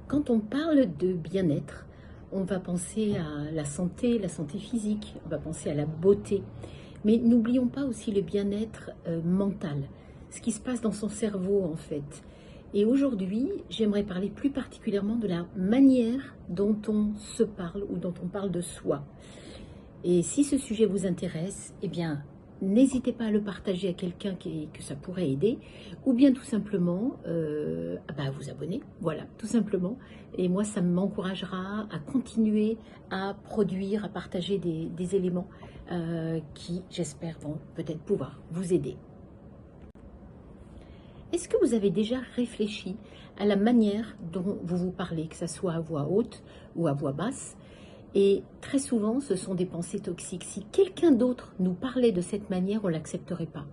Quand on parle de bien-être, on va penser à la santé physique, on va penser à la beauté. Mais n'oublions pas aussi le bien-être mental, ce qui se passe dans son cerveau en fait. Et aujourd'hui, j'aimerais parler plus particulièrement de la manière dont on se parle ou dont on parle de soi. Et si ce sujet vous intéresse, eh bien, n'hésitez pas à le partager à quelqu'un que ça pourrait aider, ou bien tout simplement à vous abonner, voilà, tout simplement. Et moi, ça m'encouragera à continuer à produire, à partager des éléments qui, j'espère, vont peut-être pouvoir vous aider. Est-ce que vous avez déjà réfléchi à la manière dont vous vous parlez, que ce soit à voix haute ou à voix basse? Et très souvent, ce sont des pensées toxiques. Si quelqu'un d'autre nous parlait de cette manière, on ne l'accepterait pas.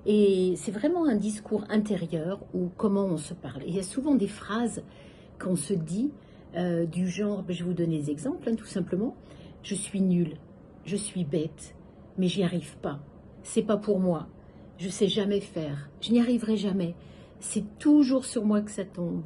Et c'est vraiment un discours intérieur ou comment on se parle. Et il y a souvent des phrases qu'on se dit du genre, je vais vous donner des exemples, tout simplement. Je suis nulle, je suis bête, mais j'y arrive pas. C'est pas pour moi. Je sais jamais faire. Je n'y arriverai jamais. C'est toujours sur moi que ça tombe.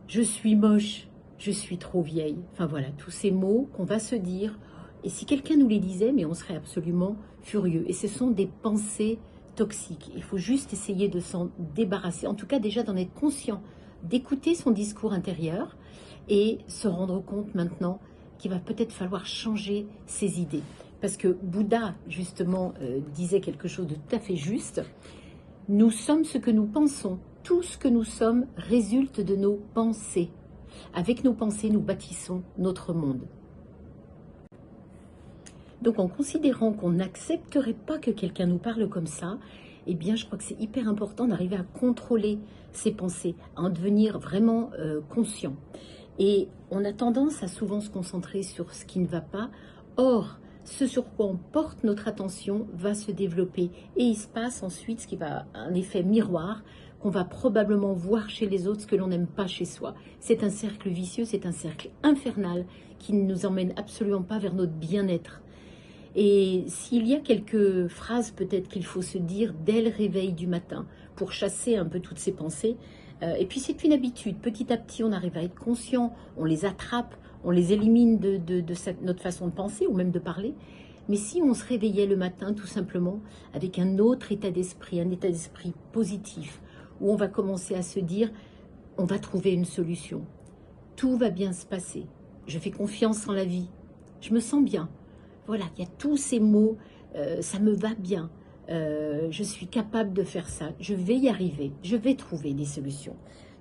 Je suis moche, je suis trop vieille. Enfin voilà, tous ces mots qu'on va se dire. Et si quelqu'un nous les disait, mais on serait absolument furieux. Et ce sont des pensées toxiques. Il faut juste essayer de s'en débarrasser. En tout cas, déjà d'en être conscient, d'écouter son discours intérieur et se rendre compte maintenant qu'il va peut-être falloir changer ses idées. Parce que Bouddha, justement, disait quelque chose de tout à fait juste. Nous sommes ce que nous pensons. Tout ce que nous sommes résulte de nos pensées. Avec nos pensées, nous bâtissons notre monde. Donc en considérant qu'on n'accepterait pas que quelqu'un nous parle comme ça, eh bien je crois que c'est hyper important d'arriver à contrôler ses pensées, à en devenir vraiment conscient. Et on a tendance à souvent se concentrer sur ce qui ne va pas. Or, ce sur quoi on porte notre attention va se développer. Et il se passe ensuite ce qui va un effet miroir, qu'on va probablement voir chez les autres ce que l'on n'aime pas chez soi. C'est un cercle vicieux, c'est un cercle infernal qui ne nous emmène absolument pas vers notre bien-être. Et s'il y a quelques phrases peut-être qu'il faut se dire dès le réveil du matin pour chasser un peu toutes ces pensées, et puis c'est une habitude, petit à petit on arrive à être conscient, on les attrape, on les élimine de notre façon de penser ou même de parler. Mais si on se réveillait le matin tout simplement avec un autre état d'esprit, un état d'esprit positif, où on va commencer à se dire on va trouver une solution, tout va bien se passer, je fais confiance en la vie, je me sens bien. Voilà, il y a tous ces mots, ça me va bien, je suis capable de faire ça, je vais y arriver, je vais trouver des solutions.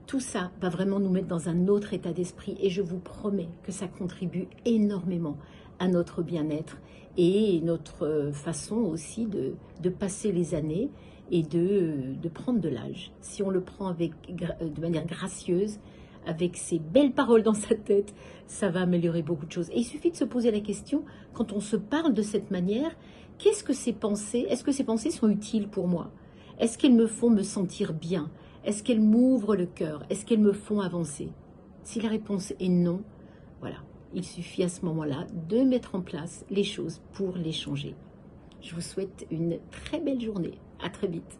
Tout ça va vraiment nous mettre dans un autre état d'esprit et je vous promets que ça contribue énormément à notre bien-être et notre façon aussi de passer les années et de prendre de l'âge. Si on le prend de manière gracieuse, avec ces belles paroles dans sa tête, ça va améliorer beaucoup de choses. Et il suffit de se poser la question, quand on se parle de cette manière, qu'est-ce que ces pensées, est-ce que ces pensées sont utiles pour moi? Est-ce qu'elles me font me sentir bien? Est-ce qu'elles m'ouvrent le cœur? Est-ce qu'elles me font avancer? Si la réponse est non, voilà, il suffit à ce moment-là de mettre en place les choses pour les changer. Je vous souhaite une très belle journée. À très vite.